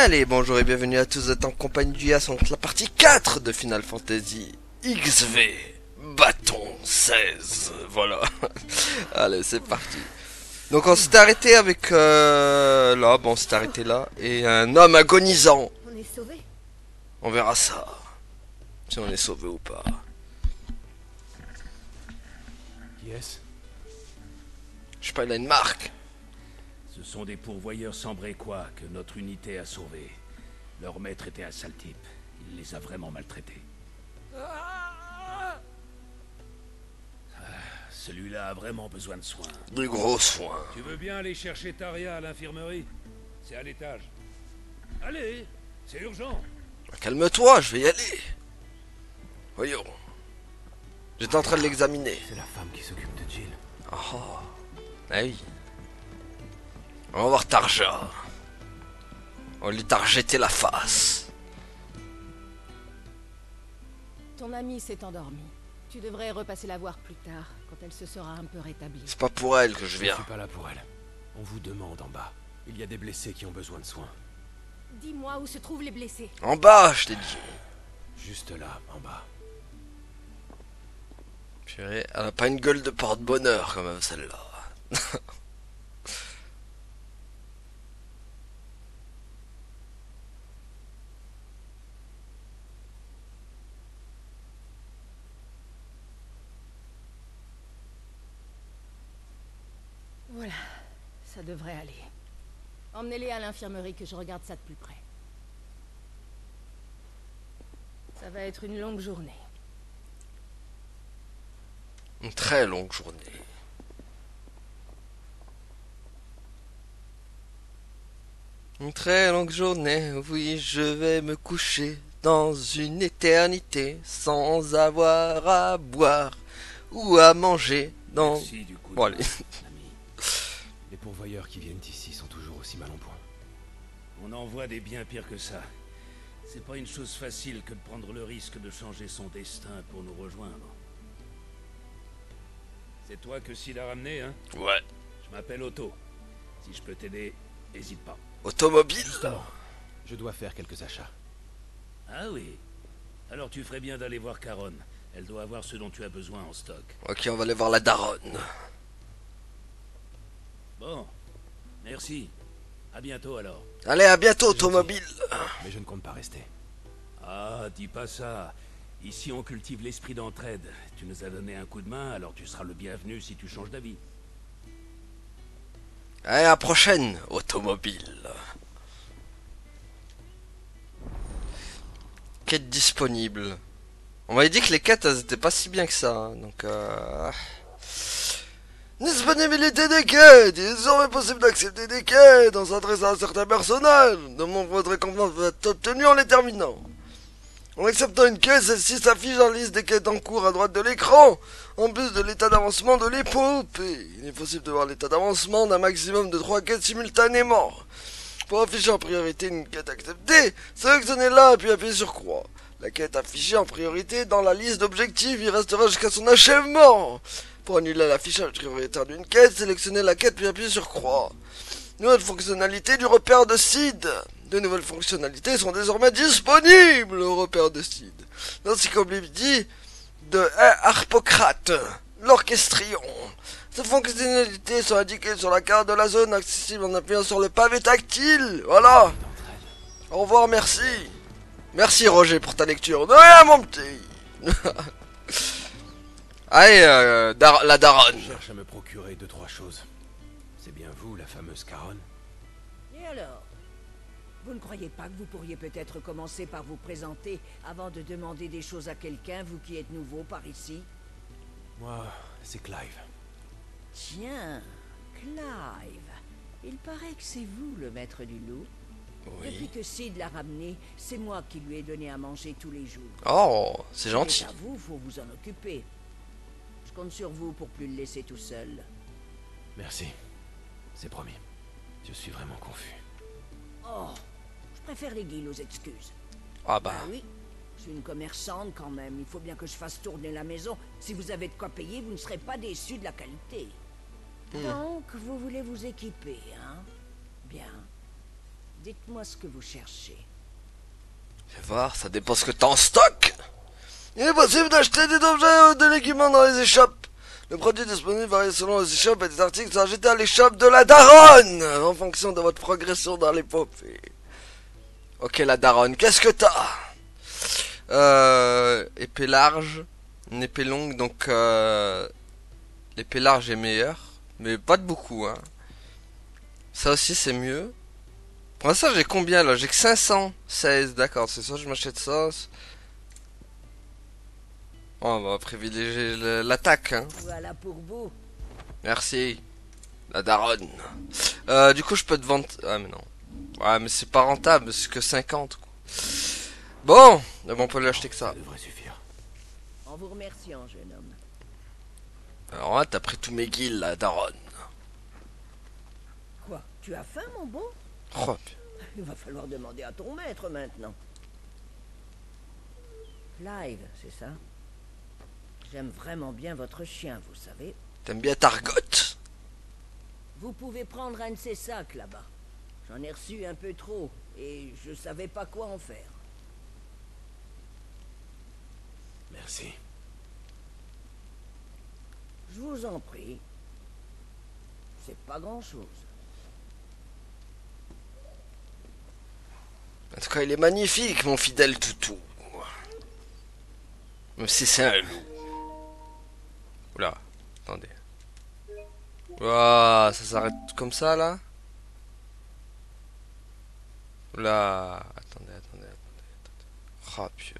Allez, bonjour et bienvenue à tous, vous êtes en compagnie du Yas, donc la partie 4 de Final Fantasy XV Bâton 16. Voilà. Allez, c'est parti. Donc on s'est arrêté avec là, bon on s'est arrêté là, et un homme agonisant. On est sauvés. On verra ça. Si on est sauvé ou pas. Yes. Je sais pas, il a une marque. Ce sont des pourvoyeurs sambrécois que notre unité a sauvés. Leur maître était un sale type. Il les a vraiment maltraités. Celui-là a vraiment besoin de soins. De gros soins. Tu veux bien aller chercher Taria à l'infirmerie? C'est à l'étage. Allez, c'est urgent. Calme-toi, je vais y aller. Voyons. J'étais en train de l'examiner. C'est la femme qui s'occupe de Jill. Oh. Ah oui. On va voir Tarja. On va lui targeter la face. Ton amie s'est endormie. Tu devrais repasser la voir plus tard, quand elle se sera un peu rétablie. C'est pas pour elle que je Je viens. suis pas là pour elle. On vous demande en bas. Il y a des blessés qui ont besoin de soins. Dis-moi où se trouvent les blessés. En bas, je t'ai dit. Juste là, en bas. Purée, elle a pas une gueule de porte-bonheur quand même celle-là. Voilà, ça devrait aller. Emmenez-les à l'infirmerie que je regarde ça de plus près. Ça va être une longue journée. Une très longue journée. Une très longue journée, oui, je vais me coucher dans une éternité sans avoir à boire ou à manger dans... Merci du coup. Bon, allez. Ami. Les pourvoyeurs qui viennent ici sont toujours aussi mal en point. On en voit des bien pires que ça. C'est pas une chose facile que de prendre le risque de changer son destin pour nous rejoindre. C'est toi que Sid a ramené, hein? Ouais. Je m'appelle Otto. Si je peux t'aider, hésite pas. Automobile. Justement, je dois faire quelques achats. Ah oui. Alors tu ferais bien d'aller voir Caronne. Elle doit avoir ce dont tu as besoin en stock. Ok, on va aller voir la daronne. Bon. Merci. À bientôt alors. Allez, à bientôt, automobile. Mais je ne compte pas rester. Ah, dis pas ça. Ici, on cultive l'esprit d'entraide. Tu nous as donné un coup de main, alors tu seras le bienvenu si tu changes d'avis. Allez, à la prochaine, automobile. Quête disponible. On m'avait dit que les quêtes, elles étaient pas si bien que ça. Hein, donc, Disponibilité des quêtes. Il est désormais possible d'accepter des quêtes en s'adressant à certains personnages. De nombreuses récompenses peuvent être obtenues en les terminant. En acceptant une quête, celle-ci s'affiche en liste des quêtes en cours à droite de l'écran, en plus de l'état d'avancement de l'épopée. Il est possible de voir l'état d'avancement d'un maximum de 3 quêtes simultanément. Pour afficher en priorité une quête acceptée, sélectionnez-la puis appuyez sur croix. La quête affichée en priorité dans la liste d'objectifs y restera jusqu'à son achèvement. Pour annuler l'affichage prioritaire d'une quête, sélectionnez la quête puis appuyez sur croix. Nouvelle fonctionnalité du repère de Sid. De nouvelles fonctionnalités sont désormais disponibles au repère de Sid. L'encyclopédie de Harpocrate, l'orchestrion. Ces fonctionnalités sont indiquées sur la carte de la zone accessible en appuyant sur le pavé tactile. Voilà. Au revoir, merci. Merci Roger pour ta lecture. De rien mon petit. Allez, la daronne. Je cherche à me procurer 2-3 choses. C'est bien vous, la fameuse Caronne? Et alors? Vous ne croyez pas que vous pourriez peut-être commencer par vous présenter avant de demander des choses à quelqu'un, vous qui êtes nouveau par ici? Moi, c'est Clive. Tiens, Clive. Il paraît que c'est vous le maître du loup. Oui. Depuis que Sid l'a ramené, c'est moi qui lui ai donné à manger tous les jours. Oh, c'est gentil. Et à vous, faut vous en occuper. Je compte sur vous pour plus le laisser tout seul. Merci. C'est promis. Je suis vraiment confus. Oh, je préfère les guilles aux excuses. Ah bah. Ah oui, je suis une commerçante quand même. Il faut bien que je fasse tourner la maison. Si vous avez de quoi payer, vous ne serez pas déçus de la qualité. Donc, vous voulez vous équiper, hein? Bien. Dites-moi ce que vous cherchez. Fais voir, ça dépend ce que t'as en stock. Il est possible d'acheter des objets ou de l'équipement dans les échoppes. Le produit disponible varie selon les échoppes et des articles sont achetés à l'échoppe de la daronne en fonction de votre progression dans l'épopée. Ok, la daronne, qu'est-ce que t'as? Épée large, une épée longue, donc l'épée large est meilleure, mais pas de beaucoup, hein. Ça aussi c'est mieux. Pour l'instant j'ai combien là? J'ai que 516, d'accord, c'est ça, je m'achète ça. Oh, on va privilégier l'attaque, hein. Voilà pour vous. Merci. La daronne. Du coup je peux te vendre... Ah mais non. Ouais mais c'est pas rentable, c'est que 50 quoi. Bon, mais bon, on peut l'acheter que ça. Ça devrait suffire. En vous remerciant, jeune homme. Alors là t'as pris tous mes guilds la daronne. Quoi? Tu as faim, mon bon? Oh, Il va falloir demander à ton maître maintenant. Clive, c'est ça? J'aime vraiment bien votre chien, vous savez. t'aimes bien Targot? Vous pouvez prendre un de ces sacs là-bas. J'en ai reçu un peu trop et je savais pas quoi en faire. Merci. Je vous en prie. C'est pas grand-chose. En tout cas il est magnifique mon fidèle toutou. Même si c'est un loup. Oula, attendez. Ouah, ça s'arrête comme ça là? Oula, attendez. Oh purée.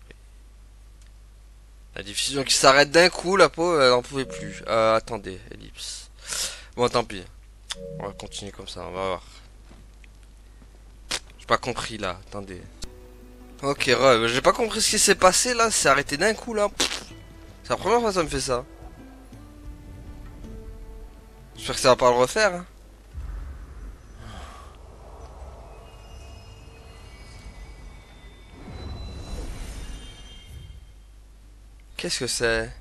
La diffusion qui s'arrête d'un coup, la pauvre, elle en pouvait plus. Attendez, ellipse. Bon, tant pis. On va continuer comme ça, on va voir. J'ai pas compris là, attendez. Ok, j'ai pas compris ce qui s'est passé là, c'est arrêté d'un coup là. C'est la première fois que ça me fait ça. J'espère que ça va pas le refaire. Hein. Qu'est-ce que c'est?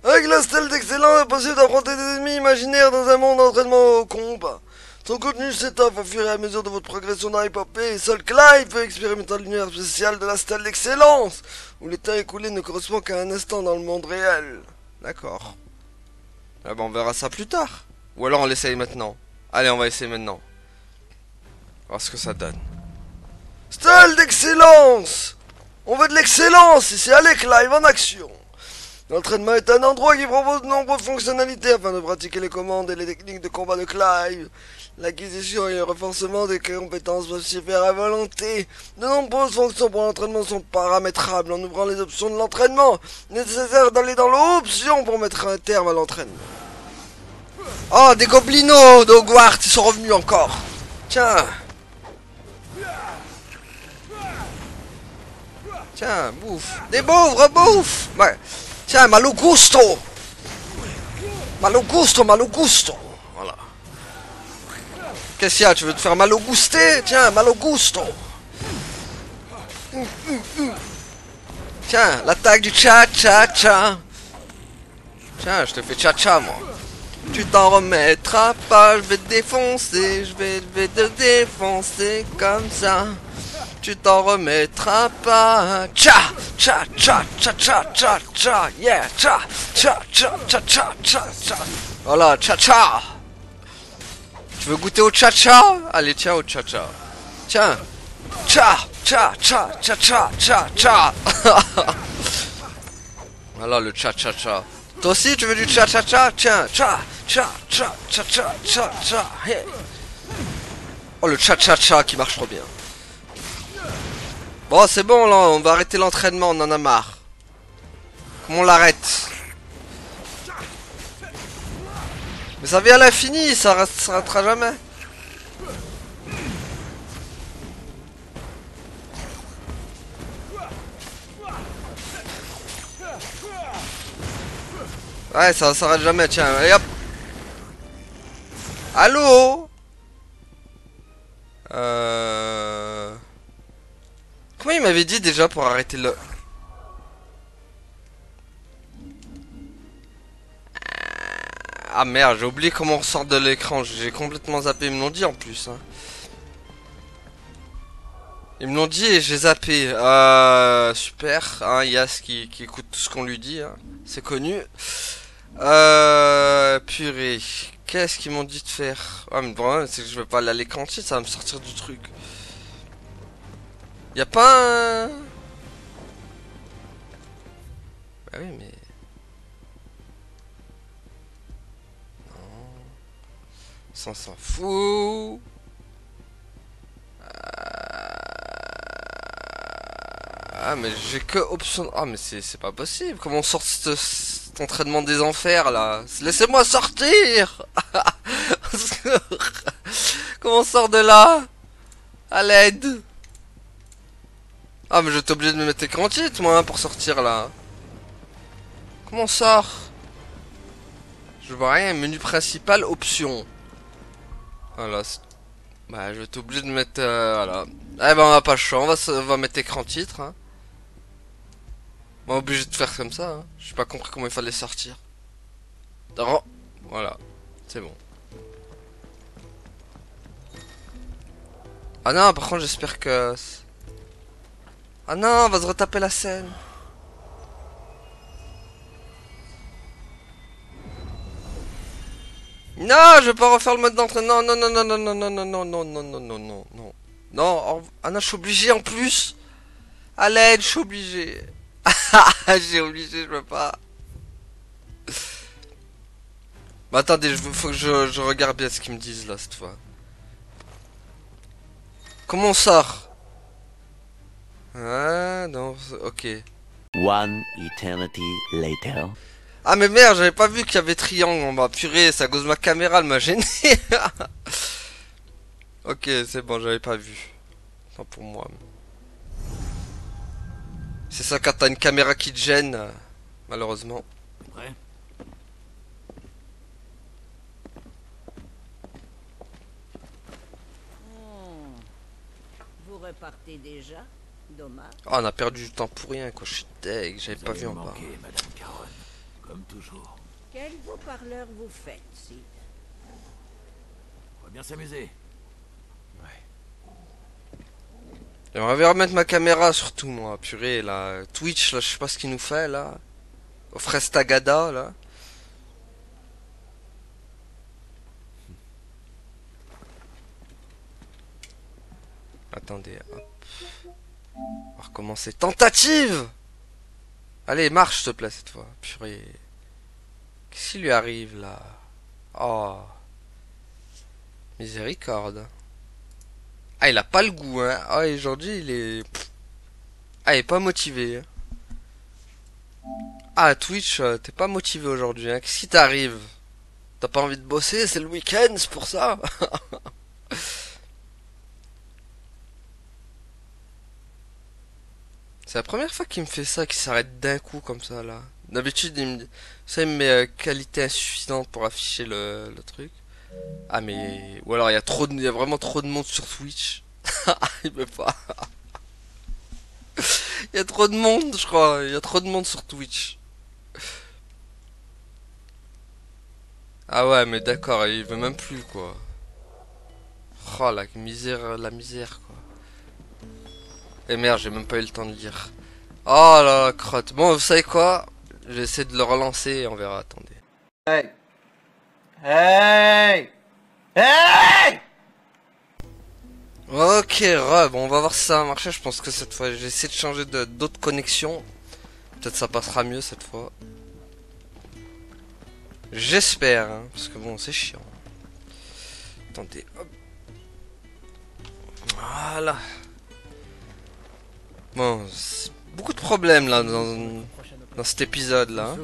Avec la stèle d'excellence, il est possible d'affronter des ennemis imaginaires dans un monde d'entraînement au combat. Son contenu s'étoffe au fur et à mesure de votre progression dans l'épopée, et seul Clive peut expérimenter l'univers spécial de la stèle d'excellence, où le temps écoulé ne correspond qu'à un instant dans le monde réel. D'accord. Ah ben on verra ça plus tard. Ou alors on l'essaye maintenant. Allez, on va essayer maintenant. On va voir ce que ça donne. Stèle d'excellence! On veut de l'excellence ici, allez Clive, en action! L'entraînement est un endroit qui propose de nombreuses fonctionnalités afin de pratiquer les commandes et les techniques de combat de Clive. L'acquisition et le renforcement des compétences peuvent s'y faire à volonté. De nombreuses fonctions pour l'entraînement sont paramétrables en ouvrant les options de l'entraînement. Nécessaire d'aller dans l'option pour mettre un terme à l'entraînement. Oh, des gobelinos d'Hogwarts, ils sont revenus encore. Tiens. Tiens, bouffe. Des pauvres, bouffe. Ouais. Tiens, malo gusto. Malo gusto, malo gusto. Voilà. Qu'est-ce qu'il y a? Tu veux te faire mal au gousté? Tiens, mal au gusto. Tiens, l'attaque du cha-cha-cha. Tiens, je te fais cha-cha, moi. Tu t'en remettras pas, je vais te défoncer. Je vais te défoncer comme ça. Tu t'en remettras pas. Cha, cha, cha, cha, cha, cha, cha. Yeah, cha, cha, cha, cha, cha, cha, cha. Voilà, cha, cha. Tu veux goûter au cha-cha? Allez, tiens, au cha-cha. Tiens. Cha, cha, cha, cha, cha, cha, cha. Voilà le cha-cha-cha. Toi aussi, tu veux du cha-cha-cha? Tiens, cha, cha, cha, cha, cha, cha, cha. Hey. Oh, le cha-cha-cha qui marche trop bien. Bon, c'est bon, là, on va arrêter l'entraînement, on en a marre. Comment on l'arrête? Mais ça vient à l'infini, ça s'arrêtera jamais. Ouais, ça s'arrête jamais, tiens, et hop. Allô? Comment il m'avait dit déjà pour arrêter le... Ah merde, j'ai oublié comment on sort de l'écran. J'ai complètement zappé, ils me l'ont dit en plus. Hein. Ils me l'ont dit et j'ai zappé. Super. Hein, Yas qui écoute tout ce qu'on lui dit. Hein. C'est connu. Purée. Qu'est-ce qu'ils m'ont dit de faire? Ah, mais le problème, c'est que je vais pas aller à l'écran entier, ça va me sortir du truc. Y a pas un... Bah oui, mais... Non. Ça, on s'en fout. Ah, mais j'ai que option... Ah, mais c'est pas possible. Comment on sort cet entraînement des enfers, là? Laissez-moi sortir. Comment on sort de là? À l'aide. Ah, mais je t'ai obligé de me mettre écran titre, moi, hein, pour sortir, là. Comment on sort? Je vois rien. Menu principal, option. Voilà. Bah, je vais être obligé de mettre... voilà. Eh ben, on a pas le choix. On va mettre écran titre, hein. On est obligé de faire comme ça, hein. J'ai pas compris comment il fallait sortir. Oh, voilà. C'est bon. Ah non, par contre, j'espère que... Ah non, on va se retaper la scène. Non, je vais pas refaire le mode d'entrée. Non, non, non, non, non, non, non, non, non, non, non, non, non, non, non. Non, ah non, je suis obligé en plus. À l'aide, je suis obligé. J'ai obligé, je peux pas. Bah attendez, faut que je regarde bien ce qu'ils me disent là cette fois. Comment on sort? Ah non, ok. One eternity later. Ah mais merde, j'avais pas vu qu'il y avait triangle en bas. Purée, ça cause ma caméra, elle m'a gêné. Ok, c'est bon, j'avais pas vu. Tant pour moi. C'est ça quand t'as une caméra qui te gêne, malheureusement. Prêt? Vous repartez déjà? Dommage. Ah, on a perdu du temps pour rien, quoi. Je suis deg, j'avais pas vu en bas. Manqué, Madame Caronne. Comme toujours. Quel beau parleur vous faites, Sid? On va bien s'amuser. J'aimerais bien remettre ma caméra surtout, moi. Purée, là. Twitch, là, je sais pas ce qu'il nous fait, là. Au Frestagada, là. Attendez, hop. On va recommencer. Tentative! Allez, marche, s'il te plaît, cette fois. Purée. Qu'est-ce qui lui arrive, là? Oh. Miséricorde. Ah, il a pas le goût, hein. Ah, aujourd'hui, il est... Ah, il est pas motivé. Ah, Twitch, t'es pas motivé aujourd'hui, hein. Qu'est-ce qui t'arrive? T'as pas envie de bosser? C'est le week-end, c'est pour ça. C'est la première fois qu'il me fait ça, qu'il s'arrête d'un coup comme ça, là. D'habitude, ça, il me met qualité insuffisante pour afficher le truc. Ah, mais... Ou alors, il y a vraiment trop de monde sur Twitch. Il peut pas. Il y a trop de monde, je crois. Il y a trop de monde sur Twitch. Ah ouais, mais d'accord, il veut même plus, quoi. Oh, la misère, quoi. Et merde, j'ai même pas eu le temps de lire. Oh là, crotte. Bon, vous savez quoi? Je vais essayer de le relancer et on verra, attendez. Hey! Hey! Hey! Ok, bon, on va voir si ça va marcher. Je pense que cette fois, j'ai essayé de changer d'autres connexions. Peut-être ça passera mieux cette fois. J'espère, hein, parce que bon, c'est chiant. Attendez, hop. Voilà. Bon, beaucoup de problèmes là dans cet épisode là.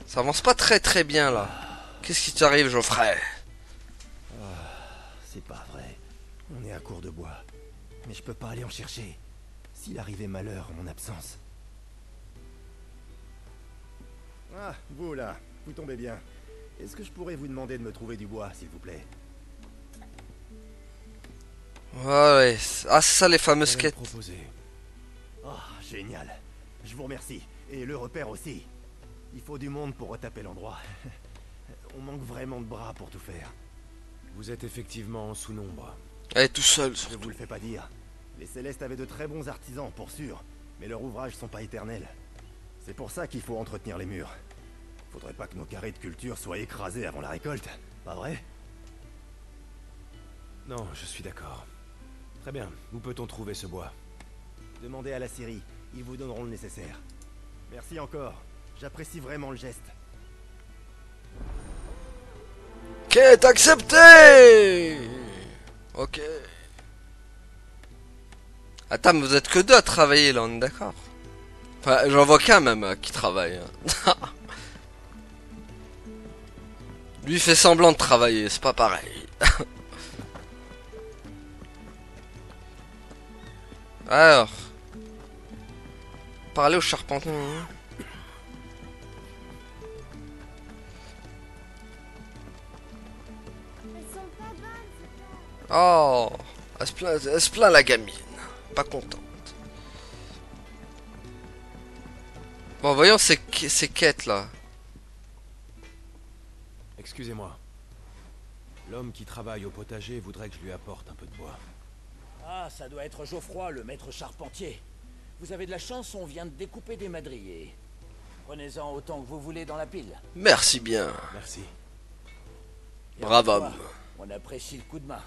Ça avance pas très bien là. Qu'est-ce qui t'arrive, Geoffrey? C'est pas vrai. On est à court de bois. Mais je peux pas aller en chercher. S'il arrivait malheur en mon absence. Ah, vous là, vous tombez bien. Est-ce que je pourrais vous demander de me trouver du bois, s'il vous plaît? Ouais. Ah, c'est ça les fameuses quêtes. Oh, génial. Je vous remercie. Et le repère aussi. Il faut du monde pour retaper l'endroit. On manque vraiment de bras pour tout faire. Vous êtes effectivement en sous-nombre. Elle est tout seul, Je surtout. vous le fais pas dire. Les Célestes avaient de très bons artisans, pour sûr. Mais leurs ouvrages sont pas éternels. C'est pour ça qu'il faut entretenir les murs. Faudrait pas que nos carrés de culture soient écrasés avant la récolte. Pas vrai? Non, je suis d'accord. Très bien. Où peut-on trouver ce bois? Demandez à la Syrie. Ils vous donneront le nécessaire. Merci encore. J'apprécie vraiment le geste. Quête acceptée. Ok. Attends, mais vous êtes que deux à travailler là, on est d'accord? Enfin, j'en vois qu'un même qui travaille. Lui il fait semblant de travailler, c'est pas pareil. Alors. Parler au charpentier. Oh, elle se plaint la gamine. Pas contente. Bon, voyons ces quêtes là. Excusez-moi. L'homme qui travaille au potager voudrait que je lui apporte un peu de bois. Ah, ça doit être Geoffroy, le maître charpentier. Vous avez de la chance, on vient de découper des madriers. Prenez-en autant que vous voulez dans la pile. Merci bien. Merci. Et Bravo. avec toi, on apprécie le coup de main.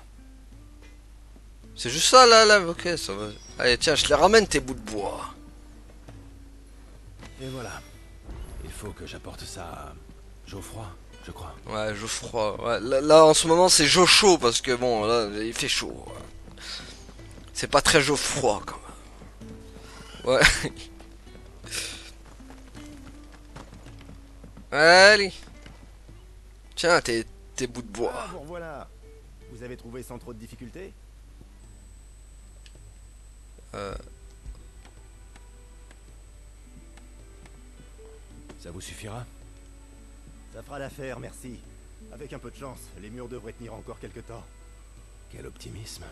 C'est juste ça là, ok, ça va. Allez, tiens, je les ramène tes bouts de bois. Et voilà. Il faut que j'apporte ça à Geoffroy, je crois. Ouais, Geoffroy. Ouais, là, en ce moment c'est Jochaud parce que bon, là il fait chaud. Ouais. C'est pas très Geoffroy quand même. Ouais. Allez. Tiens, tes bouts de bois. Ah, bon voilà. Vous avez trouvé sans trop de difficultés? Ça vous suffira? Ça fera l'affaire, merci. Avec un peu de chance, les murs devraient tenir encore quelque temps. Quel optimisme.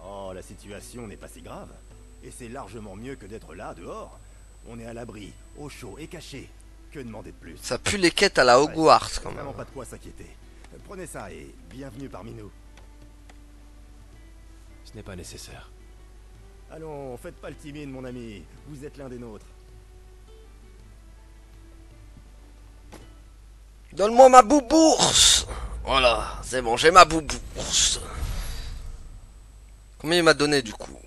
Oh, la situation n'est pas si grave. Et c'est largement mieux que d'être là, dehors. On est à l'abri, au chaud et caché. Que demander de plus? Ça pue les quêtes à la Hogwarts quand même. Vraiment pas de quoi s'inquiéter. Prenez ça et bienvenue parmi nous. Ce n'est pas nécessaire. Allons, faites pas le timide, mon ami. Vous êtes l'un des nôtres. Donne-moi ma boubourse. Voilà, c'est bon, j'ai ma boubourse. Combien il m'a donné du coup?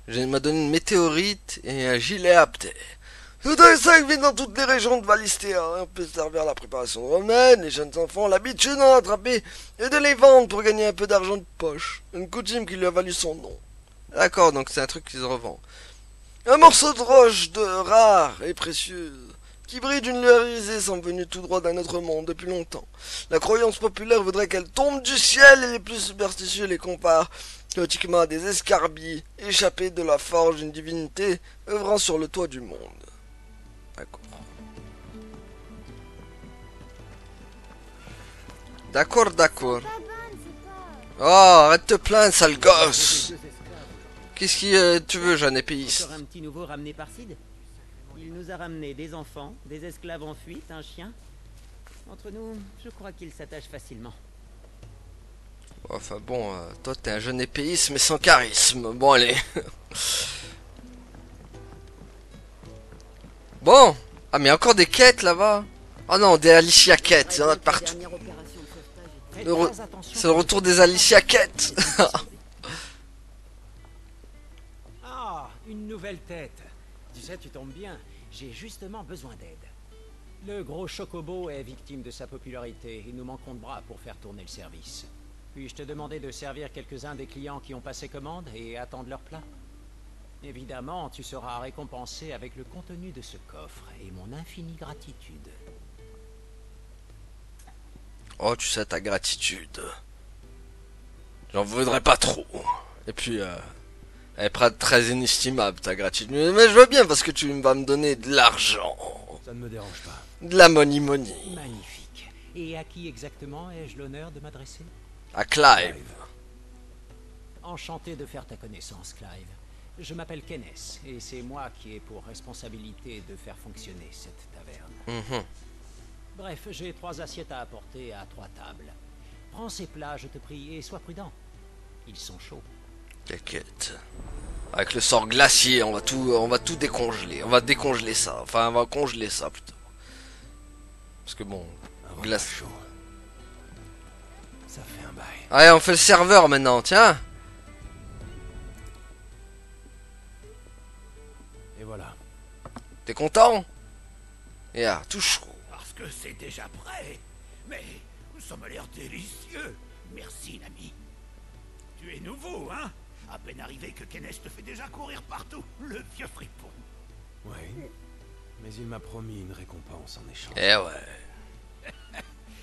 Il m'a donné une météorite et un gilet apté. Tout un sac vit dans toutes les régions de Valistea. On peut servir à la préparation de remèdes. Les jeunes enfants ont l'habitude d'en attraper et de les vendre pour gagner un peu d'argent de poche. Une coutume qui lui a valu son nom. D'accord, donc c'est un truc qu'ils revendent. Un morceau de roche rare et précieuse, qui brille d'une lueur irisée, semble venue tout droit d'un autre monde depuis longtemps. La croyance populaire voudrait qu'elle tombe du ciel et les plus superstitieux les comparent chaotiquement à des escarbilles échappés de la forge d'une divinité œuvrant sur le toit du monde. D'accord. D'accord, d'accord. Oh, arrête de te plaindre, sale gosse. Qu'est-ce que tu veux, jeune épéiste? Encore un petit nouveau ramené par Sid. Il nous a ramené des enfants, des esclaves en fuite, un chien. Entre nous, je crois qu'il s'attache facilement. Enfin bon, toi t'es un jeune épéiste mais sans charisme. Bon allez. Bon. Ah mais encore des quêtes là-bas. Oh non, des Alicia quêtes, il y en a de partout. C'est le retour des Alicia quêtes. Ah, une nouvelle tête. Tu sais, tu tombes bien. J'ai justement besoin d'aide. Le gros Chocobo est victime de sa popularité et nous manquons de bras pour faire tourner le service. Puis-je te demander de servir quelques-uns des clients qui ont passé commande et attendent leur plat? Évidemment, tu seras récompensé avec le contenu de ce coffre et mon infinie gratitude. Oh, tu sais, ta gratitude. J'en voudrais pas trop. Et puis, elle est très inestimable, ta gratitude. Mais je veux bien parce que tu vas me donner de l'argent. Ça ne me dérange pas. De la money. Magnifique. Et à qui exactement ai-je l'honneur de m'adresser? À Clive. Enchanté de faire ta connaissance, Clive. Je m'appelle Kenneth, et c'est moi qui ai pour responsabilité de faire fonctionner cette taverne. Bref, j'ai 3 assiettes à apporter à 3 tables. Prends ces plats, je te prie, et sois prudent. Ils sont chauds. T'inquiète. Avec le sort glacier, on va tout décongeler. On va décongeler ça. Enfin, on va congeler ça plutôt. Parce que bon, glace chaud. Ça fait un bail. Allez, on fait le serveur maintenant, tiens. Et voilà. T'es content? Et ah, tout chaud. Parce que c'est déjà prêt. Mais ça m'a l'air délicieux. Merci, l'ami. Tu es nouveau, hein? À peine arrivé que Kenneth te fait déjà courir partout, le vieux fripon. Oui. Mais il m'a promis une récompense en échange. Eh ouais.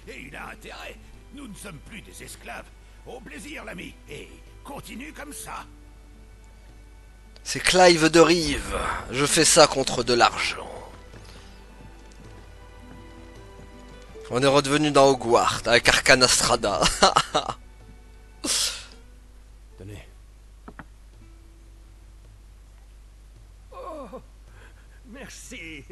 Et il a intérêt. Nous ne sommes plus des esclaves. Au plaisir, l'ami. Et continue comme ça. C'est Clive de Rive. Je fais ça contre de l'argent. On est redevenu dans Hogwarts avec Arcana Strada. Tenez. Oh, merci.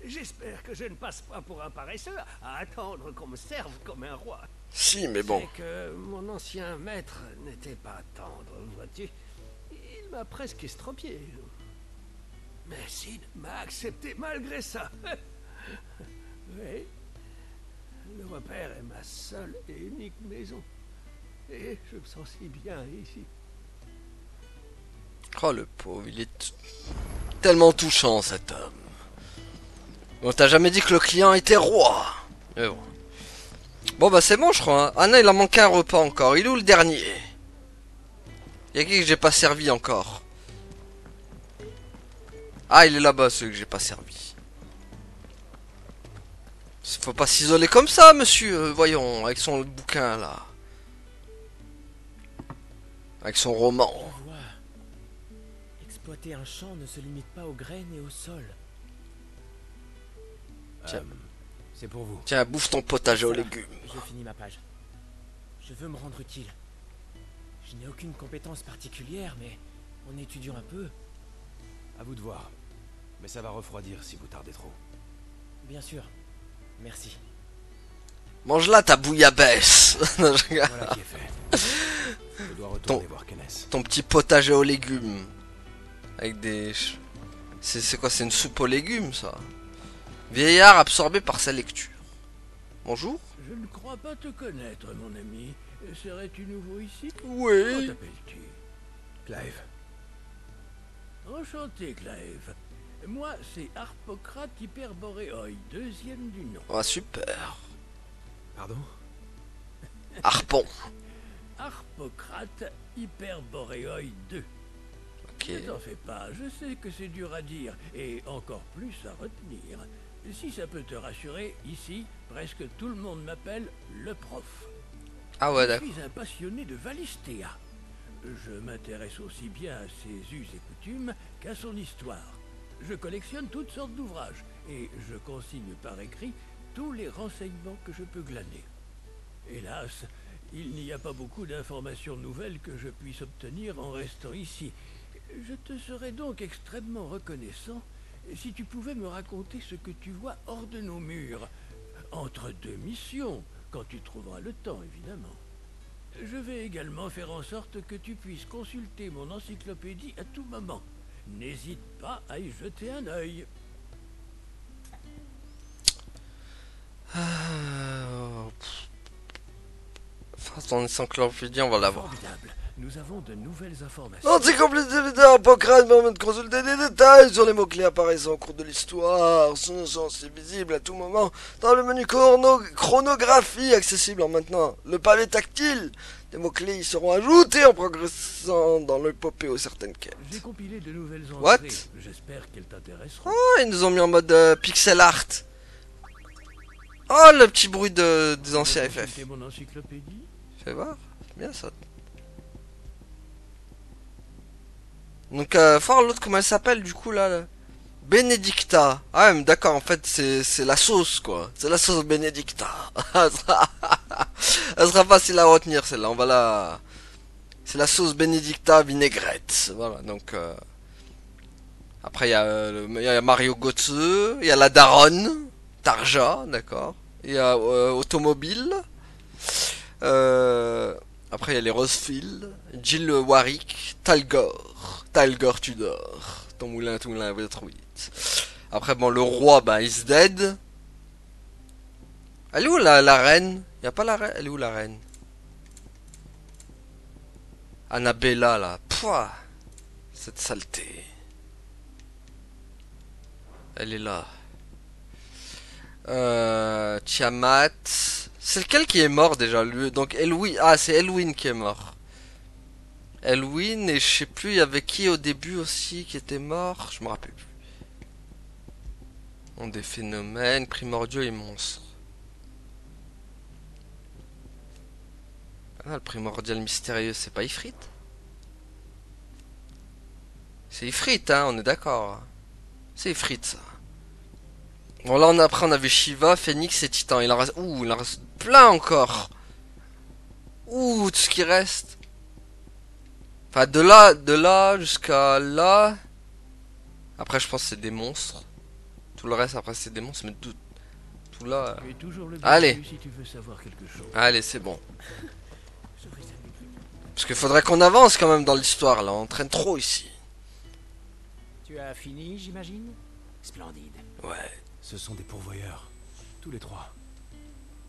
J'espère que je ne passe pas pour un paresseux à attendre qu'on me serve comme un roi. Si, mais bon. C'est que mon ancien maître n'était pas tendre, vois-tu. Il m'a presque estropié. Mais Sid m'a accepté malgré ça. Oui. Le repère est ma seule et unique maison. Et je me sens si bien ici. Oh le pauvre, il est tellement touchant cet homme. On t'a jamais dit que le client était roi. Mais bon. Bon bah c'est bon je crois. Hein. Ah non, il en manque un repas encore. Il est où le dernier? Il y a qui que j'ai pas servi encore? Ah, il est là-bas celui que j'ai pas servi. Faut pas s'isoler comme ça, monsieur. Voyons, avec son bouquin là. Avec son roman. Je vois. Exploiter un champ ne se limite pas aux graines et au sol. Tiens. C'est pour vous. Tiens, bouffe ton potager aux Voilà, légumes. je finis ma page. Je veux me rendre utile. Je n'ai aucune compétence particulière, mais en étudiant un peu... À vous de voir. Mais ça va refroidir si vous tardez trop. Bien sûr. Merci. Mange-la ta bouillabaisse. Voilà qui est fait. Je dois retourner voir Kenneth. Ton petit potager aux légumes. Avec des... C'est quoi? C'est une soupe aux légumes ça? Vieillard absorbé par sa lecture. Bonjour. Je ne crois pas te connaître, mon ami. Serais-tu nouveau ici? Oui. Comment t'appelles-tu? Clive. Enchanté, Clive. Moi, c'est Harpocrate Hyperboreoi, deuxième du nom. Ah super. Pardon? Harpon. Harpocrate Hyperboreoi 2. Ok. Ne t'en fais pas, je sais que c'est dur à dire, et encore plus à retenir. Si ça peut te rassurer, ici, presque tout le monde m'appelle le prof. Ah ouais, Je d'accord. suis un passionné de Valistea. Je m'intéresse aussi bien à ses us et coutumes qu'à son histoire. Je collectionne toutes sortes d'ouvrages, et je consigne par écrit tous les renseignements que je peux glaner. Hélas, il n'y a pas beaucoup d'informations nouvelles que je puisse obtenir en restant ici. Je te serais donc extrêmement reconnaissant si tu pouvais me raconter ce que tu vois hors de nos murs, entre deux missions, quand tu trouveras le temps, évidemment. Je vais également faire en sorte que tu puisses consulter mon encyclopédie à tout moment. N'hésite pas à y jeter un œil. Enfin, ton encyclopédie, on va l'avoir. Formidable. Nous avons de nouvelles informations. L'encyclopédie d'Hippocrate permet de consulter des détails sur les mots-clés apparaissant au cours de l'histoire. Ce sont aussi visibles à tout moment dans le menu chronographie accessible en maintenant le pavé tactile. Des mots-clés y seront ajoutés en progressant dans l'épopée aux certaines quêtes. J'ai compilé de nouvelles entrées. What? J'espère qu'elles t'intéresseront. Oh, ils nous ont mis en mode pixel art. Oh, le petit bruit des anciens FF. Consulter mon encyclopédie. Fais voir, c'est bien ça. Donc, voir l'autre, comment elle s'appelle du coup là, Benedicta. Ah, mais d'accord, en fait, c'est la sauce quoi. C'est la sauce Benedicta. Elle sera facile à retenir celle-là. On va la. C'est la sauce Benedicta vinaigrette. Voilà, donc. Après, il y a Mario Götze, il y a la daronne. Tarja, d'accord. Il y a Automobile. Après il y a les Rosefield, Jill Warwick, Talgor. Talgor tu dors. Ton moulin va trop vite. Après bon le roi bah is dead. Elle est où la reine? Y a pas la reine? Elle est où la reine? Annabella là. Pouah. Cette saleté. Elle est là. Tiamat. C'est lequel qui est mort déjà lui? Donc Elwyn. Ah c'est Elwyn qui est mort. Elwyn et je sais plus il y avait qui au début aussi qui était mort. Je me rappelle plus. On des phénomènes primordiaux et monstres. Ah le primordial mystérieux c'est pas Ifrit? C'est Ifrit hein on est d'accord. C'est Ifrit ça. Bon là après on avait Shiva, Phoenix et Titan. Il en reste. Ouh il en reste plein encore. Ouh tout ce qui reste. Enfin de là jusqu'à là. Après je pense que c'est des monstres. Tout le reste après c'est des monstres mais tout là. Allez. Si tu veux savoir quelque chose. Allez c'est bon. Parce qu'il faudrait qu'on avance quand même dans l'histoire là. On traîne trop ici. Tu as fini j'imagine? Splendide. Ouais. Ce sont des pourvoyeurs, tous les trois.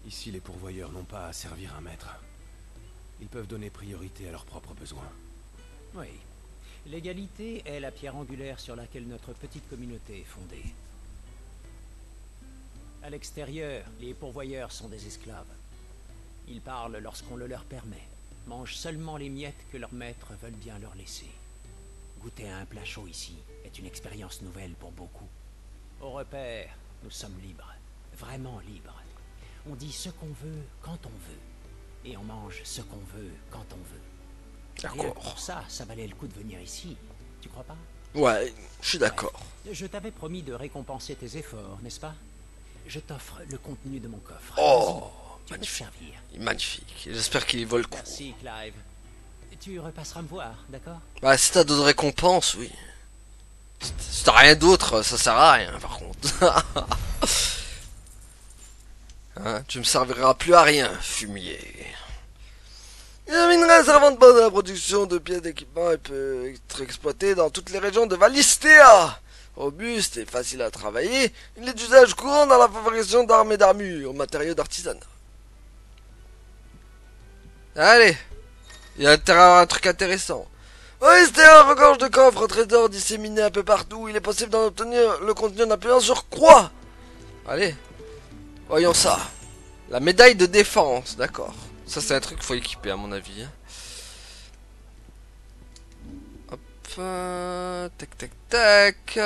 Ici, les pourvoyeurs n'ont pas à servir un maître. Ils peuvent donner priorité à leurs propres besoins. Oui. L'égalité est la pierre angulaire sur laquelle notre petite communauté est fondée. À l'extérieur, les pourvoyeurs sont des esclaves. Ils parlent lorsqu'on le leur permet, mangent seulement les miettes que leurs maîtres veulent bien leur laisser. Goûter à un plat chaud ici est une expérience nouvelle pour beaucoup. Au repère, nous sommes libres, vraiment libres. On dit ce qu'on veut quand on veut, et on mange ce qu'on veut quand on veut. D'accord. Pour ça, ça valait le coup de venir ici, tu crois pas? Ouais, je suis d'accord. Ouais. Je t'avais promis de récompenser tes efforts, n'est-ce pas? Je t'offre le contenu de mon coffre. Oh, magnifique. Magnifique. J'espère qu'il vaut le coup. Merci, Clive. Tu repasseras me voir, d'accord? Bah, si t'as d'autres récompenses, oui. Si t'as rien d'autre, ça sert à rien, par contre. Hein, tu me serviras plus à rien, fumier. Le minerai servant de base à la production de pièces d'équipement et peut être exploité dans toutes les régions de Valistea. Robuste et facile à travailler, il est d'usage courant dans la fabrication d'armes et d'armures, matériaux d'artisanat. Allez, il y a un truc intéressant. Valistea regorge de coffres trésors disséminés un peu partout. Il est possible d'en obtenir le contenu en appuyant sur croix. Allez, voyons ça. La médaille de défense, d'accord. Ça c'est un truc qu'il faut équiper à mon avis. Hop, tac tac tac.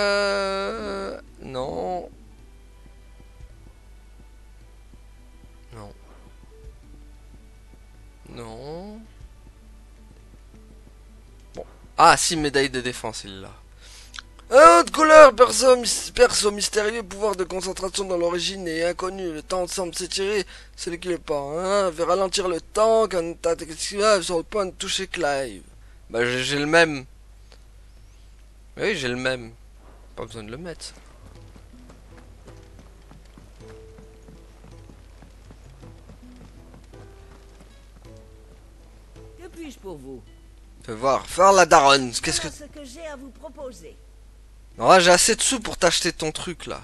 Non. Non. Non. Bon. Ah si, médaille de défense, il l'a. Un autre couleur, perso mystérieux, pouvoir de concentration dans l'origine est inconnu. Le temps semble s'étirer, c'est le qui le pas. Hein, veut ralentir le temps quand t'as sur le point de toucher Clive. Bah j'ai le même. Oui, j'ai le même. Pas besoin de le mettre. Ça. Que puis-je pour vous? Fais voir, faire la daronne. Qu'est-ce que... Ce que j'ai à vous proposer. Non, là, j'ai assez de sous pour t'acheter ton truc, là.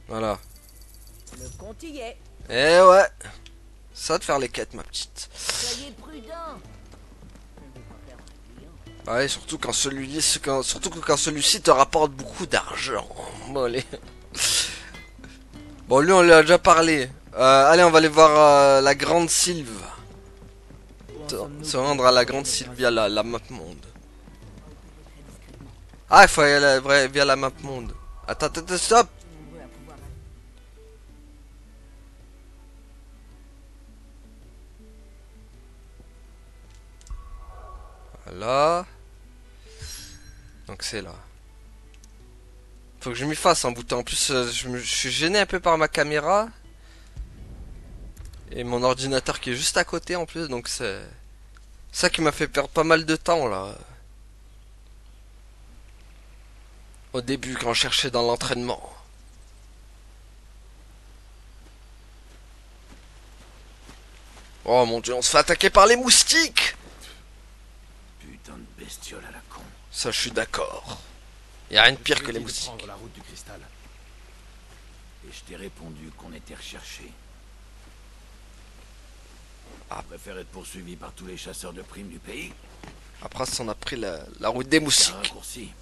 Voilà. Le compte y est. Eh ouais. Ça de faire les quêtes, ma petite. Soyez prudent. Ouais, surtout quand celui-ci te rapporte beaucoup d'argent. Bon, allez. Bon, lui, on lui a déjà parlé. Allez, on va aller voir la grande Sylve. Se rendre à la grande Sylve via la map monde. Ah, il faut y aller via la map monde. Attends, stop. Voilà. Donc c'est là. Faut que je m'y fasse en bouton. En plus, je suis gêné un peu par ma caméra. Et mon ordinateur qui est juste à côté en plus. Donc c'est ça qui m'a fait perdre pas mal de temps là. Au début quand je cherchais dans l'entraînement. Oh mon dieu, on se fait attaquer par les moustiques. Putain de bestiole à la con. Ça, je suis d'accord. Y a rien de pire que les de moustiques. prendre la route du cristal. Et je t'ai répondu qu'on était recherché. Ah. Je préfère être poursuivi par tous les chasseurs de primes du pays. Après, on a pris la route des C'est un moustiques. raccourci.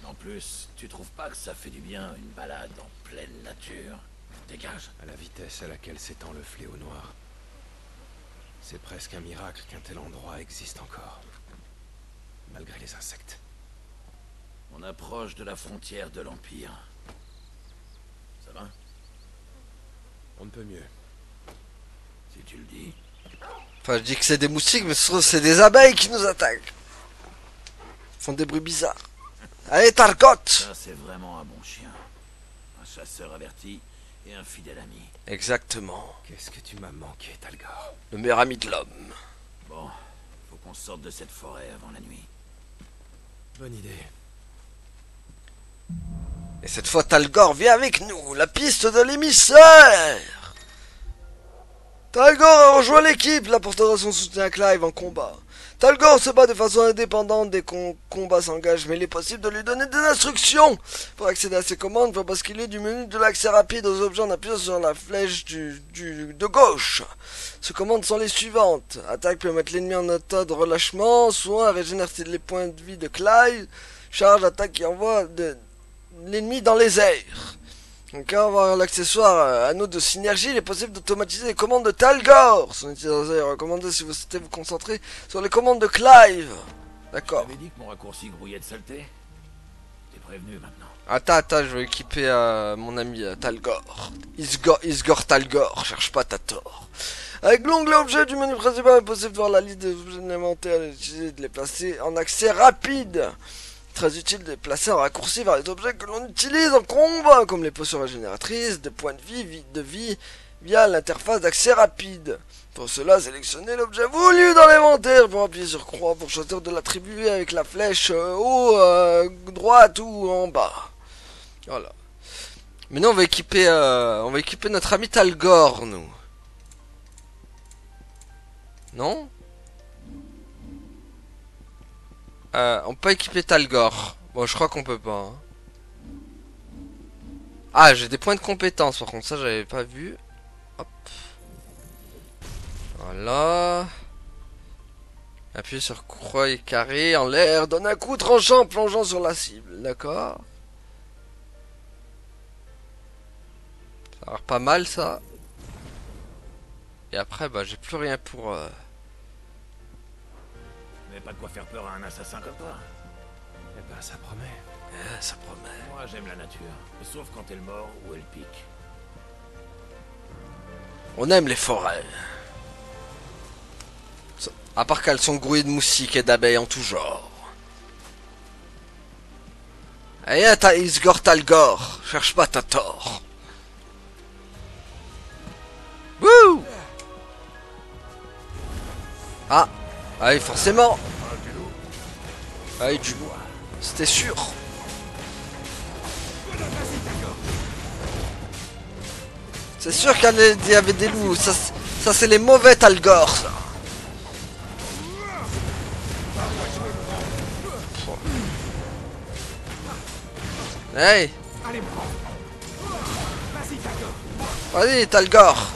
En plus, tu trouves pas que ça fait du bien une balade en pleine nature? Dégage. À la vitesse à laquelle s'étend le fléau noir. C'est presque un miracle qu'un tel endroit existe encore. Malgré les insectes. On approche de la frontière de l'Empire. Ça va? On ne peut mieux. Si tu le dis. Enfin, je dis que c'est des moustiques, mais c'est des abeilles qui nous attaquent. Ils font des bruits bizarres. Allez, Targot! Ça, c'est vraiment un bon chien. Un chasseur averti et un fidèle ami. Exactement. Qu'est-ce que tu m'as manqué, Talgor? Le meilleur ami de l'homme. Bon, faut qu'on sorte de cette forêt avant la nuit. Bonne idée. Et cette fois, Talgor vient avec nous. La piste de l'émissaire. Talgor a rejoint l'équipe, apportera son soutien à Clive en combat. Talgor se bat de façon indépendante dès qu'on combat s'engage, mais il est possible de lui donner des instructions. Pour accéder à ses commandes, il faut basculer du menu de l'accès rapide aux objets en appuyant sur la flèche de gauche. Ces commandes sont les suivantes. Attaque peut mettre l'ennemi en état de relâchement, soin régénère les points de vie de Clive, charge, attaque qui envoie l'ennemi dans les airs. Donc à avoir l'accessoire anneau de synergie, il est possible d'automatiser les commandes de Talgor. Son utilisateur est recommandé si vous souhaitez vous concentrer sur les commandes de Clive. D'accord. T'avais dit que mon raccourci grouillait de saleté? T'es prévenu maintenant. Attends, je vais équiper mon ami Talgor. Isgor Talgor, cherche pas ta tort. Avec l'onglet objet du menu principal, il est possible de voir la liste des objets de l'inventaire et d'utiliser de les placer en accès rapide. Très utile de les placer en raccourci vers les objets que l'on utilise en combat, comme les potions régénératrices, des points de vie via l'interface d'accès rapide. Pour cela, sélectionnez l'objet voulu dans l'inventaire pour appuyer sur croix pour choisir de l'attribuer avec la flèche haut, droite ou en bas. Voilà. Maintenant, on va équiper notre ami Talgor, nous. Non? On peut équiper Talgor. Bon, je crois qu'on peut pas. Hein. Ah, j'ai des points de compétence, par contre, ça j'avais pas vu. Hop. Voilà. Appuyez sur croix et carré en l'air, donne un coup tranchant plongeant sur la cible. D'accord. Ça a l'air pas mal, ça. Et après, bah, j'ai plus rien pour... Mais pas de quoi faire peur à un assassin comme toi. Eh ben, ça promet. Ça promet. Moi, j'aime la nature. Sauf quand elle mord ou elle pique. On aime les forêts. À part qu'elles sont grouillées de moustiques et d'abeilles en tout genre. Allez, Isgor Talgor, cherche pas ta tort. Wouh! Ah! Allez, forcément! Allez, du bois. C'était sûr. C'est sûr qu'il y avait des loups. Ça c'est les mauvais Talgor, ça. Hey! Vas-y, Talgor!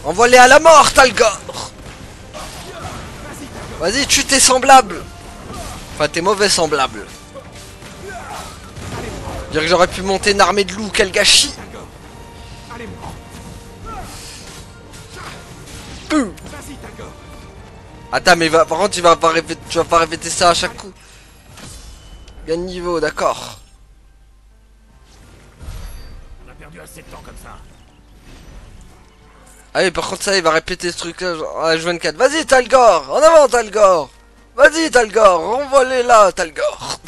Envoie-les à la mort, Talgor! Vas-y, tue tes semblables! Enfin, tes mauvais semblables. Dire que j'aurais pu monter une armée de loups, quel gâchis! Attends, mais par contre, tu vas pas répéter ça à chaque coup. Gagne niveau, d'accord. On a perdu assez de temps comme ça. Ah oui, par contre, ça, il va répéter ce truc-là, genre, H24. Vas-y, Talgor! En avant, Talgor! Vas-y, Talgor! Renvoie-les là, Talgor!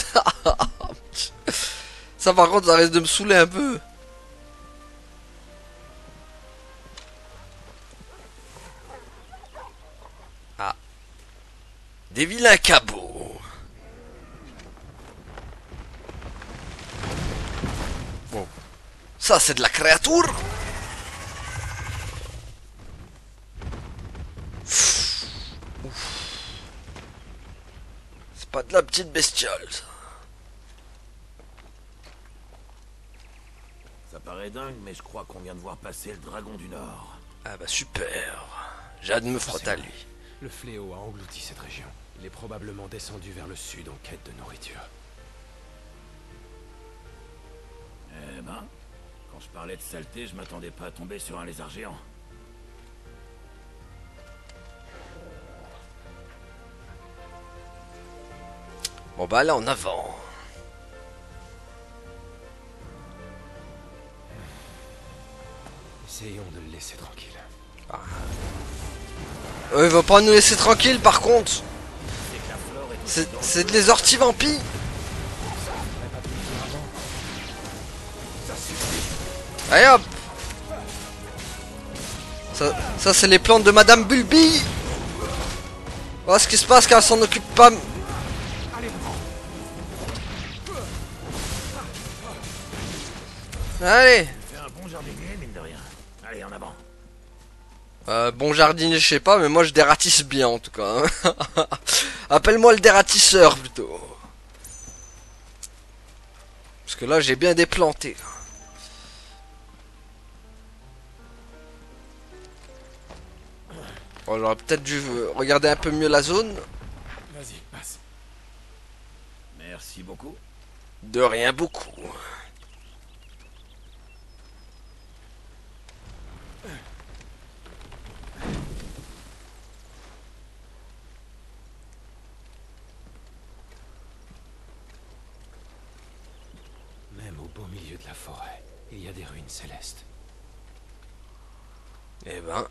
Ça, par contre, ça risque de me saouler un peu. Ah. Des vilains cabots. Bon. Ça, c'est de la créature. pas de la petite bestiole, ça. Ça paraît dingue, mais je crois qu'on vient de voir passer le dragon du Nord. Ah bah super. J'ai hâte de me frotter à lui. Le fléau a englouti cette région. Il est probablement descendu vers le sud en quête de nourriture. Eh ben, quand je parlais de saleté, je m'attendais pas à tomber sur un lézard géant. Bon bah là en avant. Essayons de le laisser tranquille. Ah. Il va pas nous laisser tranquille par contre. C'est de les orties vampires. Allez hop. Ça c'est les plantes de Madame Bulby. Voilà ce qui se passe quand elle s'en occupe pas. Allez. C'est un bon jardinier, mine de rien. Allez, en avant. Bon jardinier, je sais pas, mais moi je dératisse bien en tout cas. Hein. Appelle-moi le dératisseur plutôt. Parce que là j'ai bien déplanté. Bon, j'aurais peut-être dû regarder un peu mieux la zone. Vas-y, passe. Merci beaucoup. De rien beaucoup. Même au beau milieu de la forêt, il y a des ruines célestes. Eh ben.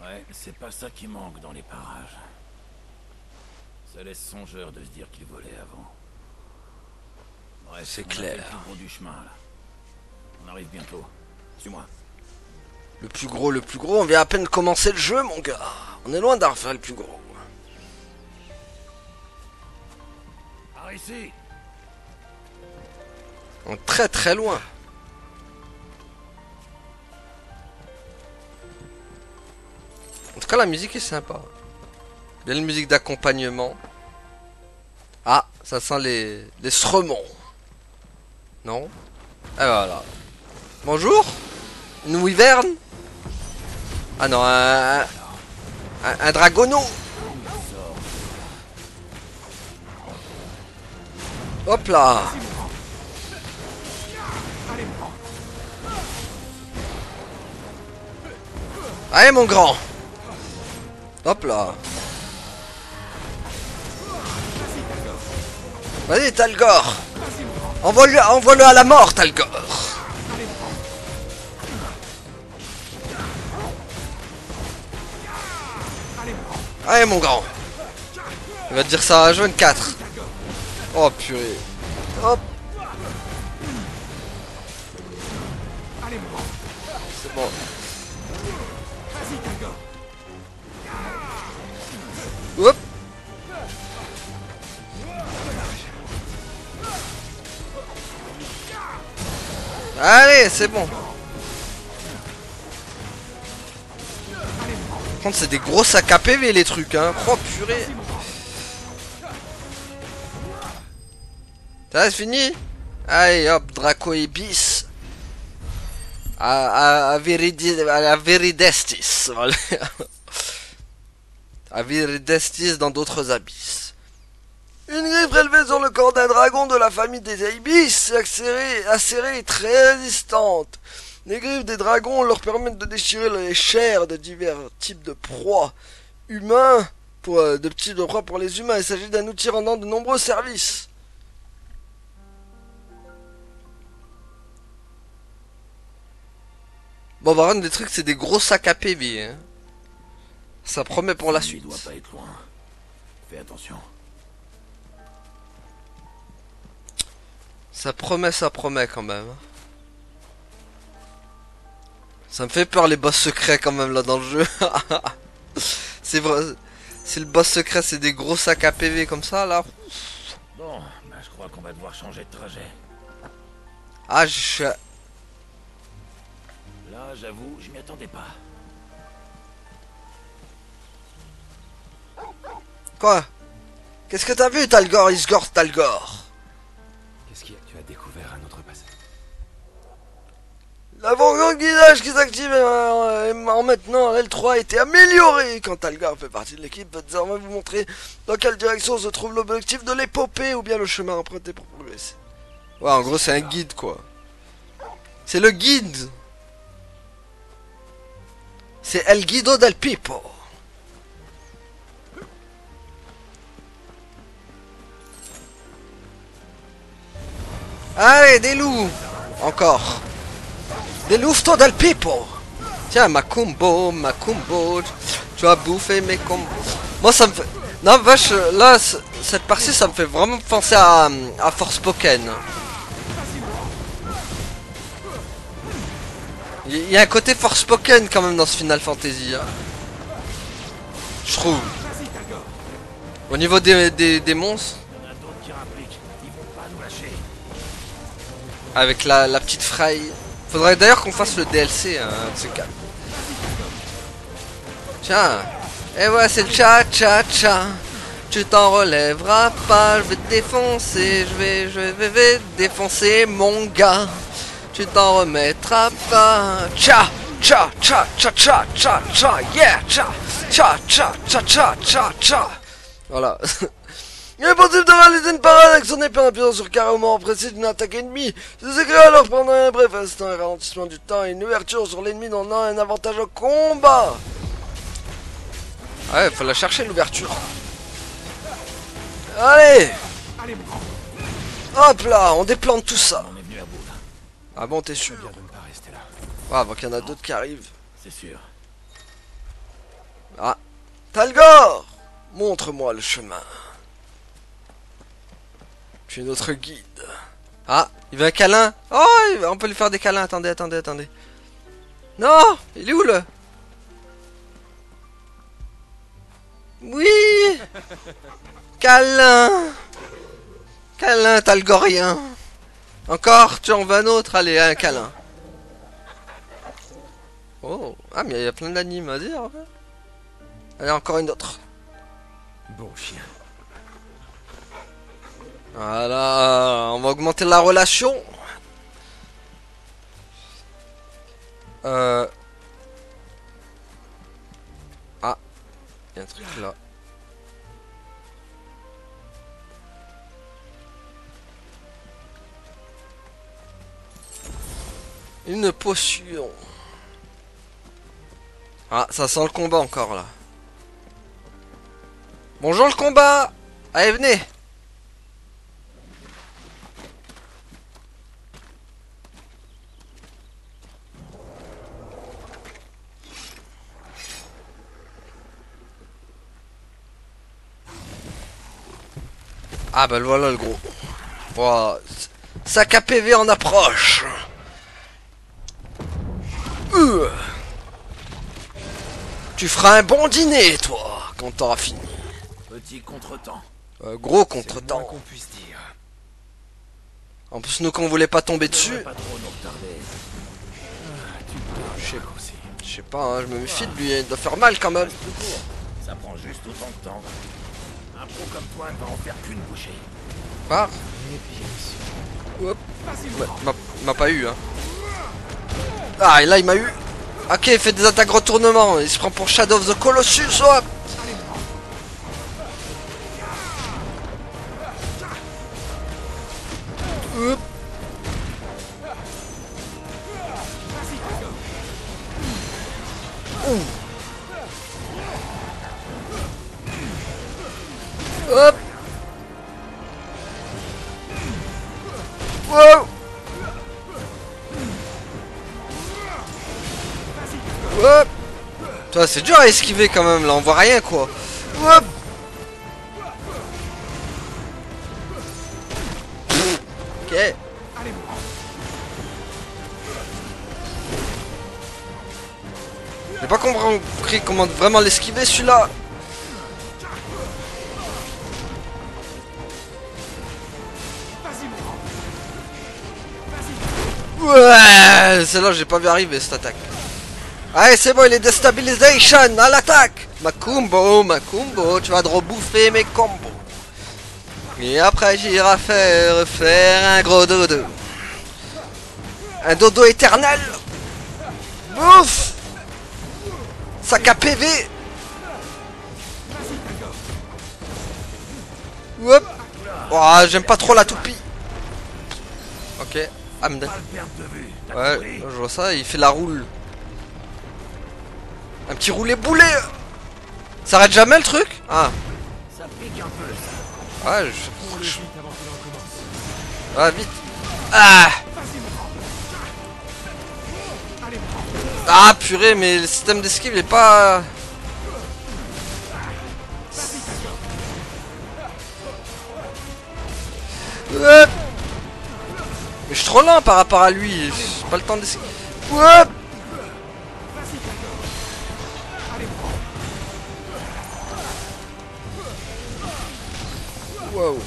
Ouais, c'est pas ça qui manque dans les parages. Ça laisse songeur de se dire qu'il volait avant. Bref, c'est on a fait clair. le plus gros du chemin là. On arrive bientôt. Suis-moi. Le plus gros, on vient à peine de commencer le jeu, mon gars. On est loin d'en refaire le plus gros. Par ici. On est très très loin. En tout cas, la musique est sympa. Belle musique d'accompagnement. Ah, ça sent les sremons. Non? Et voilà. Bonjour? Une wyverne? Ah non, un dragono. Hop là. Allez mon grand. Hop là. Vas-y Talgor. Envoie-le à la mort Talgor. Allez mon grand. Il va te dire ça à H24. Oh purée. Hop. C'est bon. Hop. Allez, c'est bon. Par contre, c'est des gros sacs à PV les trucs, hein. Oh purée. Ça c'est fini. Allez hop, Draco et bis. À la Veridestis. Voilà. À Veridestis dans d'autres abysses. Une griffe prélevée sur le corps d'un dragon de la famille des Abyss, acérée et très résistante. Les griffes des dragons leur permettent de déchirer les chairs de divers types de proies humains, de petits de proies pour les humains. Il s'agit d'un outil rendant de nombreux services. Bon, par contre, des trucs, c'est des gros sacs à PV. Hein. Ça promet pour la suite. Il doit pas être loin. Fais attention. Ça promet quand même. Ça me fait peur les boss secrets quand même là dans le jeu. C'est vrai. Si le boss secret c'est des gros sacs à PV comme ça là. Bon, bah, je crois qu'on va devoir changer de trajet. Ah je... Là, j'avoue, je m'y attendais pas. Quoi? Qu'est-ce que t'as vu, Talgor, Isgor, Talgor? Qu'est-ce qu'il y a? Tu as découvert un autre passé. La fonction de guidage qui s'active en maintenant L3 a été améliorée. Quand Talgor fait partie de l'équipe, peut désormais vous montrer dans quelle direction se trouve l'objectif de l'épopée ou bien le chemin emprunté pour progresser. Ouais, en gros, c'est un guide, quoi. C'est le guide. C'est El Guido del Pipo. Allez, des loups. Encore. Des louveteaux del Pipo. Tiens, ma combo. Tu as bouffé mes combos. Moi, ça me fait... Non, vache, là, cette partie, ça me fait vraiment penser à Forspoken. Il y a un côté Forspoken quand même dans ce Final Fantasy. Hein. Je trouve. Au niveau des monstres. Avec la petite fraye. Faudrait d'ailleurs qu'on fasse le DLC, hein, de ce cas. Tiens. Et ouais, c'est le cha-cha-cha. Tu t'en relèveras pas. Je vais te défoncer. Je vais défoncer mon gars. Tu t'en remettras pas. Cha cha cha cha cha cha cha yeah cha cha cha cha cha cha cha. Voilà. Il est possible de réaliser une parade avec son épée en appuyant sur carré au moment précis d'une attaque ennemie. Ce secret alors pendant un bref instant un ralentissement du temps et une ouverture sur l'ennemi donnant un avantage au combat. Ouais, faut la chercher l'ouverture. Allez. Hop là, on déplante tout ça. Ah bon, t'es sûr? Bien de ne pas rester là. Ah, avant qu'il y en a d'autres qui arrivent. C'est sûr. Ah. Talgor, montre-moi le chemin. Je suis notre guide. Ah, il veut un câlin. Oh, on peut lui faire des câlins. Attendez. Non, il est où le... Oui. Câlin. Câlin talgorien. Encore, tu en veux un autre? Allez, un câlin. Oh, ah mais il y a plein d'animes à dire. Allez, encore une autre. Bon chien. Voilà, on va augmenter la relation. Ah, il y a un truc là. Une potion. Ah, ça sent le combat encore là. Bonjour le combat. Allez, venez. Ah bah voilà le gros. Wow. Sac à PV en approche. Tu feras un bon dîner, toi, quand t'auras fini. Petit contretemps. Gros contretemps. Qu'on puisse dire. En plus, nous, qu'on voulait pas tomber dessus. Pas trop nous retarder. Je sais pas, hein, je me méfie de lui, il doit faire mal quand même. Ça prend juste autant de temps. Un pro comme toi ne va en faire qu'une bouchée. Ah. Hop. M'a pas eu, hein. Ah, et là, il m'a eu. Ok, il fait des attaques retournement. Il se prend pour Shadow of the Colossus, hop. Hop. Hop. Wow. Hop. Toi, c'est dur à esquiver quand même, là, on voit rien quoi. Hop. Ok. J'ai pas compris comment vraiment l'esquiver celui-là. Ouais, celle-là j'ai pas vu arriver cette attaque. Allez, c'est bon, il est déstabilisation, à l'attaque. Macumbo, tu vas te rebouffer mes combos. Et après, j'irai faire un gros dodo. Un dodo éternel. Bouffe. Sac à PV. Hop. Oh, j'aime pas trop la toupie. Ok, Hamd. Ouais, je vois ça, il fait la roule. Un petit roulé boulet. Ça arrête jamais le truc? Ah. Ça pique un peu, ça. Ouais, Ah, vite. Ah. Ah, purée, mais le système d'esquive il est pas... Mais je suis trop lent par rapport à lui. J'ai pas le temps d'esquiver. Wow.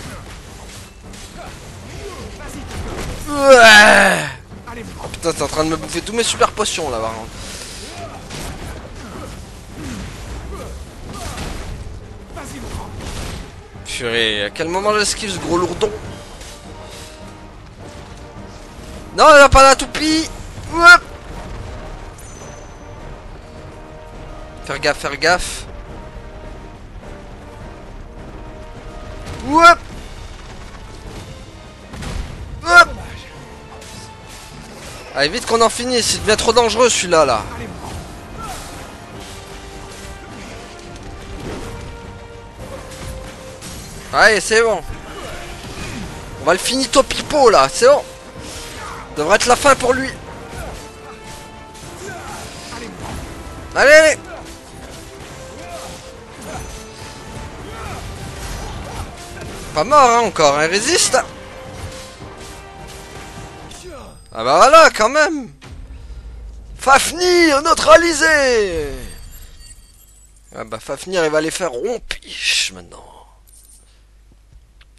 Oh putain, t'es en train de me bouffer tous mes super potions là, par contre. Purée, à quel moment j'esquive ce gros lourdon? Non, il a pas la toupie. Faire gaffe, faire gaffe. Allez, vite qu'on en finisse, il devient trop dangereux celui-là, là. Allez, c'est bon. On va le finito pipo, là, c'est bon. Devrait être la fin pour lui. Allez, allez. Pas mort, hein, encore, hein, résiste. Ah bah voilà, quand même. Fafnir, neutralisé. Ah bah Fafnir, il va les faire rompiche, maintenant.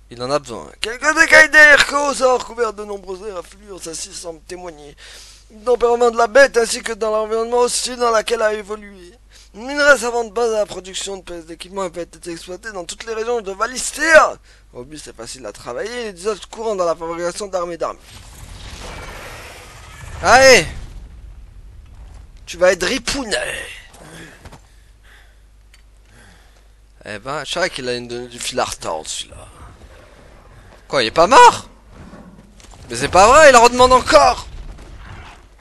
Il en a besoin. Quelques décailles d'air sort couverts de nombreuses affluents, ceci semble témoigner du tempérament de la bête ainsi que dans l'environnement hostile dans lequel elle a évolué. Une minerai savante base à la production de pièces d'équipement peut être exploitée dans toutes les régions de Valisthea. Au but, c'est facile à travailler et des usages courants dans la fabrication d'armes et d'armes. Allez, tu vas être ripouné. Eh ben, je savais qu'il a du fil à retordre celui-là. Quoi, il est pas mort? Mais c'est pas vrai, il en redemande encore.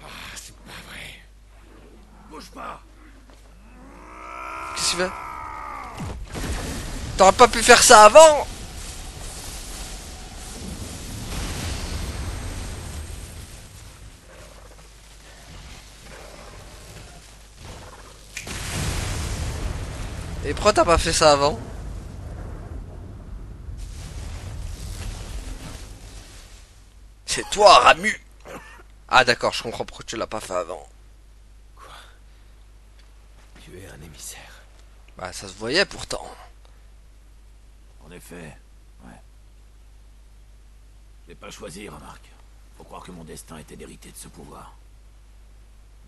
Ah, c'est pas vrai. Bouge pas. Qu'est-ce qu'il fait? T'aurais pas pu faire ça avant? Et pourquoi t'as pas fait ça avant? C'est toi, Ramu. Ah d'accord, je comprends pourquoi tu l'as pas fait avant. Quoi? Tu es un émissaire. Bah ça se voyait pourtant. En effet, ouais. J'ai pas choisi, remarque. Faut croire que mon destin était d'hériter de ce pouvoir.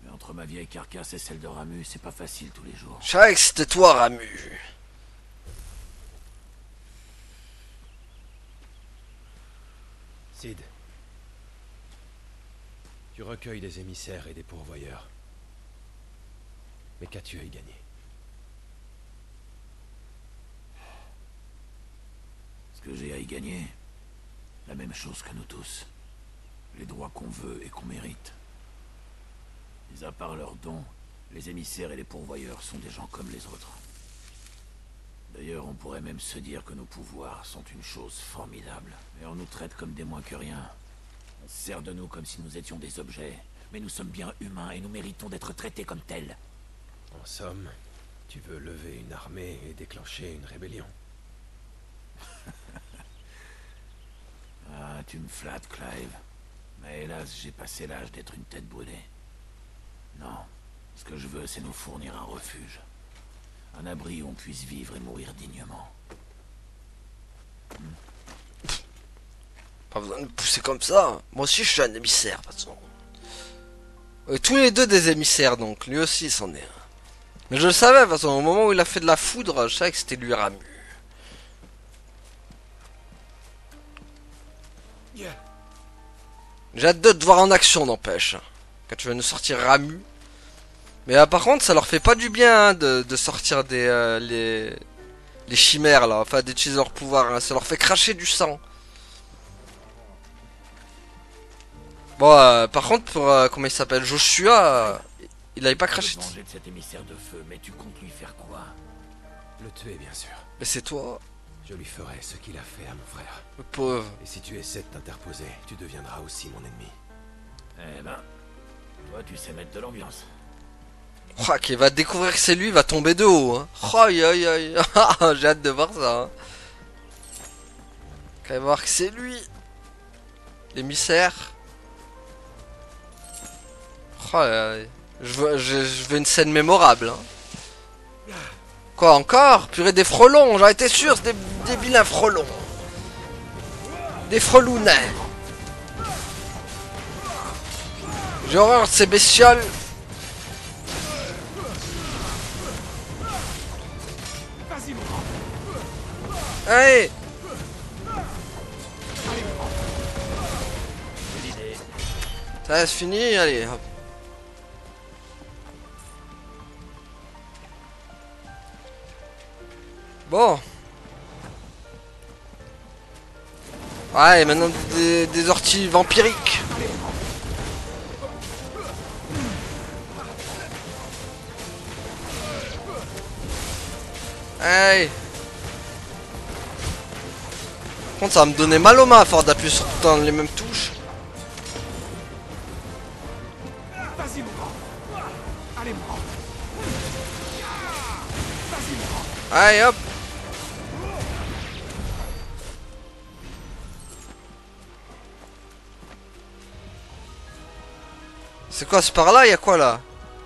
Mais entre ma vieille carcasse et celle de Ramu, c'est pas facile tous les jours. Je savais que c'était toi, Ramu. Sid. Tu recueilles des émissaires et des pourvoyeurs. Mais qu'as-tu à y gagner? Ce que j'ai à y gagner, la même chose que nous tous. Les droits qu'on veut et qu'on mérite. Mis à part leurs dons, les émissaires et les pourvoyeurs sont des gens comme les autres. D'ailleurs, on pourrait même se dire que nos pouvoirs sont une chose formidable. Mais on nous traite comme des moins que rien. On se sert de nous comme si nous étions des objets. Mais nous sommes bien humains et nous méritons d'être traités comme tels. En somme, tu veux lever une armée et déclencher une rébellion. Ah, tu me flattes, Clive. Mais hélas, j'ai passé l'âge d'être une tête brûlée. Non, ce que je veux, c'est nous fournir un refuge. Un abri où on puisse vivre et mourir dignement. Pas besoin de me pousser comme ça. Moi aussi, je suis un émissaire, de toute façon. Tous les deux des émissaires, donc. Lui aussi, c'en est un. Mais je le savais, parce qu'au moment où il a fait de la foudre, je savais que c'était lui Ramu. J'ai hâte de te voir en action, n'empêche. Quand tu vas nous sortir Ramu. Mais par contre, ça leur fait pas du bien hein, de sortir les chimères, là. Enfin, d'utiliser leur pouvoir. Hein. Ça leur fait cracher du sang. Bon, par contre, pour, comment il s'appelle, Joshua, il avait pas craché. De cet émissaire de feu, mais tu comptes lui faire quoi? Le tuer, bien sûr. Mais c'est toi. Je lui ferai ce qu'il a fait à mon frère. Le pauvre. Et si tu essaies de t'interposer, tu deviendras aussi mon ennemi. Eh ben, toi tu sais mettre de l'ambiance. Oh, qu'il va découvrir que c'est lui, il va tomber de haut. Hein. Oh, aïe aïe aïe. J'ai hâte de voir ça. Hein. Quand il va voir que c'est lui. L'émissaire. Oh, je veux une scène mémorable. Hein. Quoi encore? Purée des frelons, j'en étais sûr, c'est des vilains frelons. Des frelounets. J'ai horreur de ces bestioles. Allez. Ça c'est fini, allez hop. Bon. Ouais, maintenant des orties vampiriques. Hey. Par contre, ça va me donner mal aux mains à force d'appuyer sur tout le temps les mêmes touches. Vas-y mon grand. Allez mon grand. Vas-y mon grand. Allez hop. C'est quoi, c'est par là? Y'a quoi là?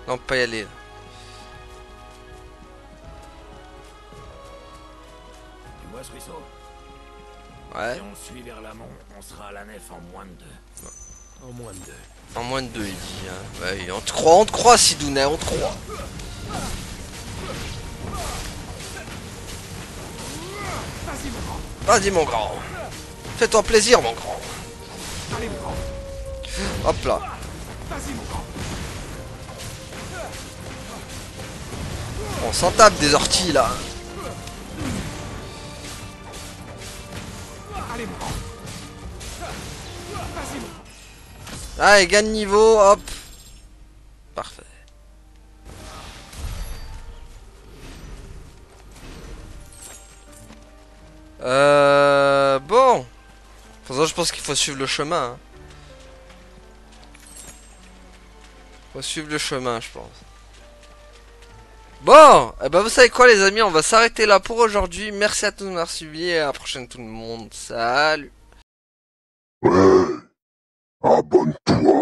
Non, on peut pas y aller. Tu vois ce ruisseau? Ouais. Si on suit vers l'amont, on sera à la nef en moins de 2. En moins de 2. En moins de 2, il dit. Hein. Ouais, on te croit, Sidounet, on te croit. Vas-y mon grand. Vas-y mon grand. Fais-toi plaisir mon grand. Allez mon grand. Hop là. Vas-y mon grand. On s'en tape des orties là. Allez mon grand. Vas-y mon grand. Allez, gagne niveau, hop. Parfait. Bon. De toute façon, je pense qu'il faut suivre le chemin. Hein. Faut suivre le chemin, je pense. Bon, eh ben vous savez quoi les amis, on va s'arrêter là pour aujourd'hui. Merci à tous de m'avoir suivi et à la prochaine tout le monde. Salut. Ouais, abonne-toi.